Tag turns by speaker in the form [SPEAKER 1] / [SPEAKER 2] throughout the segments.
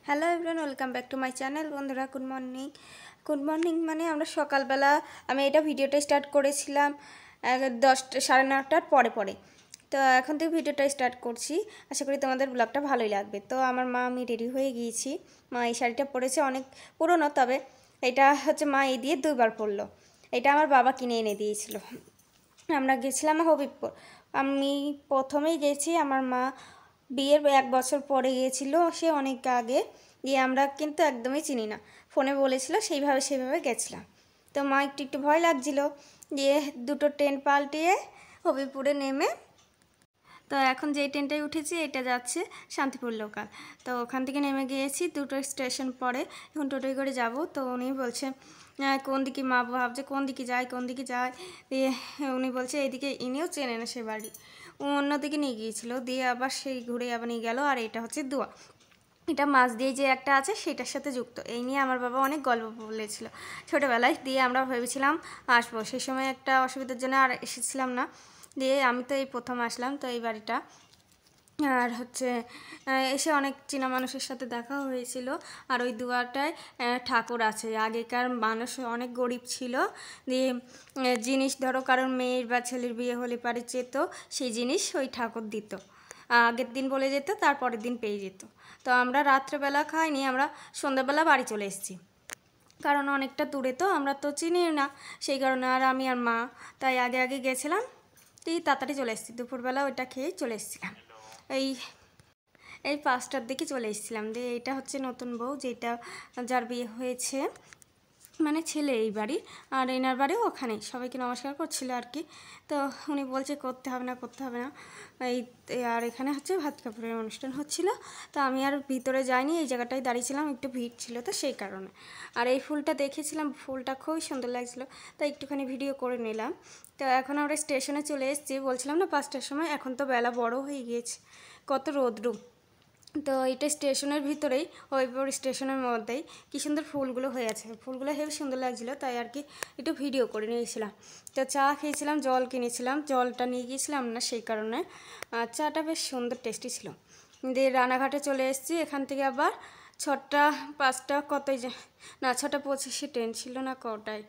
[SPEAKER 1] Hello everyone, welcome back to my channel. বন্ধুরা good morning মানে আমরা সকালবেলা আমি এটা ভিডিওটা স্টার্ট করেছিলাম 10টা 9:30টার পরে। তো এখন থেকে ভিডিওটা স্টার্ট করছি। আশা করি তোমাদের ব্লগটা ভালোই লাগবে। তো আমার মা আমি রেডি হয়ে গিয়েছি। মা এই শাড়িটা পরেছে, অনেক পুরনো, তবে এটা হচ্ছে মা এই দিয়ে 2বার পরলো। এটা আমার বাবা কিনে এনে দিয়েছিল। আমরা গেছিলাম হবিবপুর। আমি প্রথমেই গেছি, আমার মা বিয়ের 1 বছর পরে গিয়েছিল, সে অনেক আগে। দিয়ে আমরা কিন্তু একদমই চিনি না, ফোনে বলেছিল সেইভাবে গেছিলাম। তো মা একটু ভয় লাগছিল। দিয়ে দুটো ট্রেন পাল্টিয়ে হবিবপুরে নেমে, তো এখন যেই ট্রেনটায় উঠেছি এটা যাচ্ছে শান্তিপুর লোকাল। তো ওখান থেকে নেমে গিয়েছি, দুটো স্টেশন পরে এখন টোটোয় করে যাব। তো উনি বলছে কোন দিকে, মা ভাবছে কোন দিকে যায়। দিয়ে উনি বলছে এইদিকে, ইনিও চেনে না সে বাড়ি, অন্যদিকে নিয়ে গিয়েছিল। দিয়ে আবার সেই ঘুরে আবার নিয়ে গেল। আর এটা হচ্ছে দোয়া, এটা মাছ দিয়ে যে একটা আছে সেটার সাথে যুক্ত। এই নিয়ে আমার বাবা অনেক গল্প বলেছিল ছোটোবেলায়। দিয়ে আমরা ভেবেছিলাম আসবো, সেই সময় একটা অসুবিধার জন্য আর এসেছিলাম না। দিয়ে আমি তো এই প্রথম আসলাম তো এই বাড়িটা। আর হচ্ছে এসে অনেক চেনা মানুষের সাথে দেখা হয়েছিল। আর ওই দুয়ারটায় ঠাকুর আছে। আগেকার মানুষ অনেক গরিব ছিল। দিয়ে জিনিস ধরো কারোর মেয়ের বা ছেলের বিয়ে হলে পারে যেত, সেই জিনিস ওই ঠাকুর দিত। আগের দিন বলে যেত, তারপরের দিন পেয়ে যেত। তো আমরা রাত্রেবেলা খাইনি, আমরা সন্ধ্যাবেলা বাড়ি চলে এসেছি, কারণ অনেকটা দূরে তো আমরা তো চিনি না, সেই কারণে। আর আমি আর মা তাই আগে গেছিলাম, তুই তাড়াতাড়ি চলে এসেছি। দুপুরবেলা ওইটা খেয়ে চলে এসেছিলাম। এই 5টার দিকে চলে এসেছিলাম। দিয়ে এটা হচ্ছে নতুন বউ, যেটা যার বিয়ে হয়েছে, মানে ছেলে এই বাড়ি। আর এনার বাড়িও ওখানে, সবাইকে নমস্কার করছিল আর কি। তো উনি বলছে করতে হবে না এই। আর এখানে হচ্ছে ভাত কাপড়ের অনুষ্ঠান হচ্ছিল। তো আমি আর ভিতরে যাইনি, এই জায়গাটায় দাঁড়িয়েছিলাম, একটু ভিড় ছিল তো সেই কারণে। আর এই ফুলটা দেখেছিলাম, ফুলটা খুবই সুন্দর লাগছিল, তাই একটুখানি ভিডিও করে নিলাম। তো এখন আমরা স্টেশনে চলে এসেছি, বলছিলাম না 5টার সময়। এখন তো বেলা বড় হয়ে গিয়েছে, কত রোদ্রু। তো এটা স্টেশনের ভিতরেই, হবিবপুর স্টেশনের মধ্যেই কী সুন্দর ফুলগুলো হয়ে আছে। ফুলগুলো হেবি সুন্দর লাগছিলো, তাই আর কি একটু ভিডিও করে নিয়েছিলাম। তো চা খেয়েছিলাম, জল কিনেছিলাম, জলটা নিয়ে গিয়েছিলাম না সেই কারণে। চাটা বেশ সুন্দর টেস্টি ছিল। দিয়ে রানাঘাটে চলে এসেছি। এখান থেকে আবার 6টা 5টা কতই না 6:25 ট্রেন ছিল না কটায়,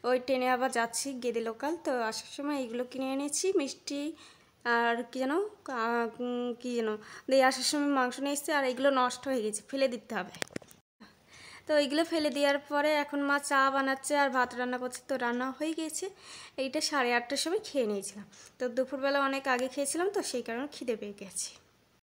[SPEAKER 1] ওই ট্রেনে আবার যাচ্ছি গেদে লোকাল। তো আসার সময় এইগুলো কিনে এনেছি, মিষ্টি আর কি যেন দিয়ে আসার সময় মাংস নিয়ে এসেছি। আর এইগুলো নষ্ট হয়ে গেছে, ফেলে দিতে হবে। তো এইগুলো ফেলে দেওয়ার পরে এখন মা চা বানাচ্ছে আর ভাত রান্না করছে। তো রান্না হয়ে গিয়েছে। এইটা 8:30টার সময় খেয়ে নিয়েছিলাম। তো দুপুরবেলা অনেক আগে খেয়েছিলাম, তো সেই কারণে খিদে পেয়ে গেছে।